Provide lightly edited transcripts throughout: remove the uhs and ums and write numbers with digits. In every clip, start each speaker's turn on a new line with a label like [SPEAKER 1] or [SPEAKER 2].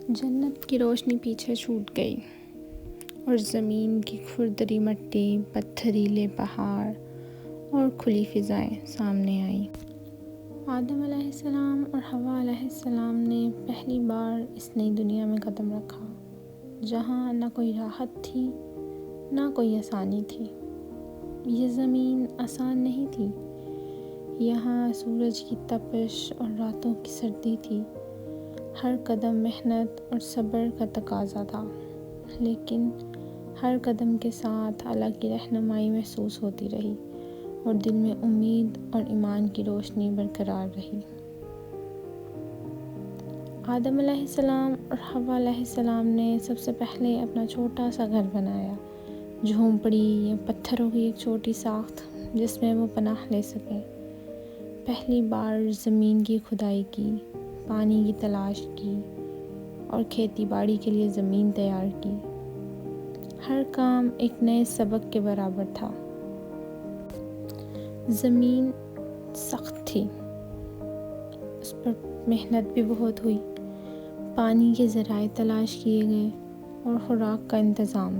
[SPEAKER 1] جنت کی روشنی پیچھے چھوٹ گئی اور زمین کی کھردری مٹی، پتھریلے پہاڑ اور کھلی فضائیں سامنے آئیں۔ آدم علیہ السلام اور حوا علیہ السلام نے پہلی بار اس نئی دنیا میں قدم رکھا، جہاں نہ کوئی راحت تھی نہ کوئی آسانی تھی۔ یہ زمین آسان نہیں تھی، یہاں سورج کی تپش اور راتوں کی سردی تھی۔ ہر قدم محنت اور صبر کا تقاضا تھا، لیکن ہر قدم کے ساتھ اللہ کی رہنمائی محسوس ہوتی رہی اور دل میں امید اور ایمان کی روشنی برقرار رہی۔ آدم علیہ السلام اور حوا علیہ السلام نے سب سے پہلے اپنا چھوٹا سا گھر بنایا، جھونپڑی یا پتھروں کی ایک چھوٹی ساخت جس میں وہ پناہ لے سکیں۔ پہلی بار زمین کی کھدائی کی، پانی کی تلاش کی اور کھیتی باڑی کے لیے زمین تیار کی۔ ہر کام ایک نئے سبق کے برابر تھا۔ زمین سخت تھی، اس پر محنت بھی بہت ہوئی، پانی کے ذرائع تلاش کیے گئے اور خوراک کا انتظام۔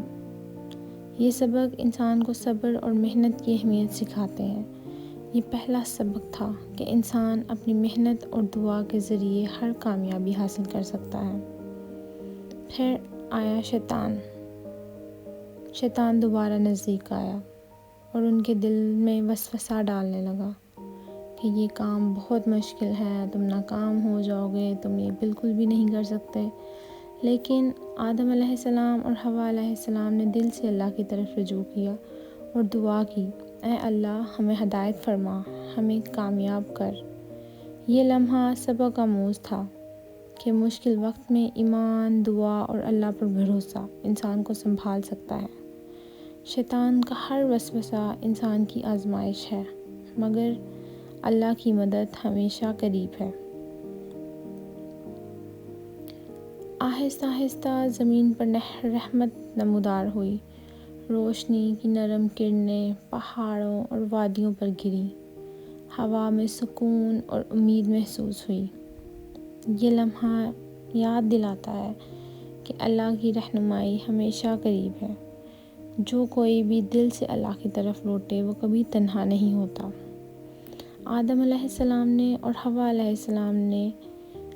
[SPEAKER 1] یہ سبق انسان کو صبر اور محنت کی اہمیت سکھاتے ہیں۔ یہ پہلا سبق تھا کہ انسان اپنی محنت اور دعا کے ذریعے ہر کامیابی حاصل کر سکتا ہے۔ پھر آیا شیطان دوبارہ نزدیک آیا اور ان کے دل میں وسوسہ ڈالنے لگا کہ یہ کام بہت مشکل ہے، تم ناکام ہو جاؤ گے، تم یہ بالکل بھی نہیں کر سکتے۔ لیکن آدم علیہ السلام اور حوا علیہ السلام نے دل سے اللہ کی طرف رجوع کیا اور دعا کی، اے اللہ ہمیں ہدایت فرما، ہمیں کامیاب کر۔ یہ لمحہ سبق آموز تھا کہ مشکل وقت میں ایمان، دعا اور اللہ پر بھروسہ انسان کو سنبھال سکتا ہے۔ شیطان کا ہر وسوسہ انسان کی آزمائش ہے، مگر اللہ کی مدد ہمیشہ قریب ہے۔ آہستہ آہستہ زمین پر رحمت نمودار ہوئی، روشنی کی نرم کرنیں پہاڑوں اور وادیوں پر گریں، ہوا میں سکون اور امید محسوس ہوئی۔ یہ لمحہ یاد دلاتا ہے کہ اللہ کی رہنمائی ہمیشہ قریب ہے۔ جو کوئی بھی دل سے اللہ کی طرف لوٹے وہ کبھی تنہا نہیں ہوتا۔ آدم علیہ السلام نے اور حوا علیہ السلام نے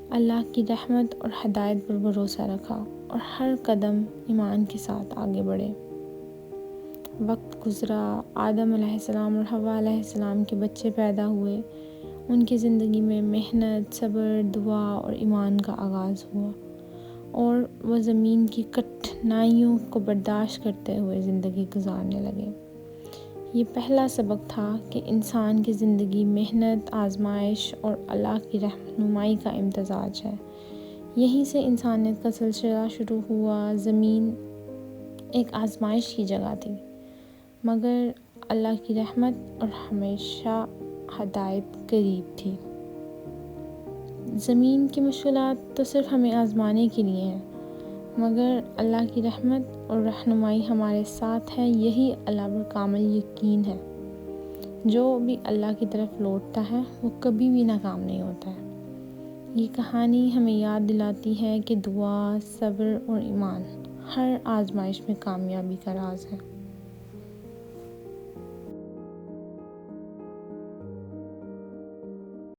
[SPEAKER 1] اللہ کی رحمت اور ہدایت پر بھروسہ رکھا اور ہر قدم ایمان کے ساتھ آگے بڑھے۔ وقت گزرا، آدم علیہ السلام اور حوا علیہ السلام کے بچے پیدا ہوئے۔ ان کی زندگی میں محنت، صبر، دعا اور ایمان کا آغاز ہوا اور وہ زمین کی کٹھنائیوں کو برداشت کرتے ہوئے زندگی گزارنے لگے۔ یہ پہلا سبق تھا کہ انسان کی زندگی محنت، آزمائش اور اللہ کی رہنمائی کا امتزاج ہے۔ یہیں سے انسانیت کا سلسلہ شروع ہوا۔ زمین ایک آزمائش کی جگہ تھی، مگر اللہ کی رحمت اور ہمیشہ ہدایت قریب تھی۔ زمین کی مشکلات تو صرف ہمیں آزمانے کے لیے ہیں، مگر اللہ کی رحمت اور رہنمائی ہمارے ساتھ ہے۔ یہی اللہ پر کامل یقین ہے۔ جو بھی اللہ کی طرف لوٹتا ہے وہ کبھی بھی ناکام نہیں ہوتا ہے۔ یہ کہانی ہمیں یاد دلاتی ہے کہ دعا، صبر اور ایمان ہر آزمائش میں کامیابی کا راز ہے۔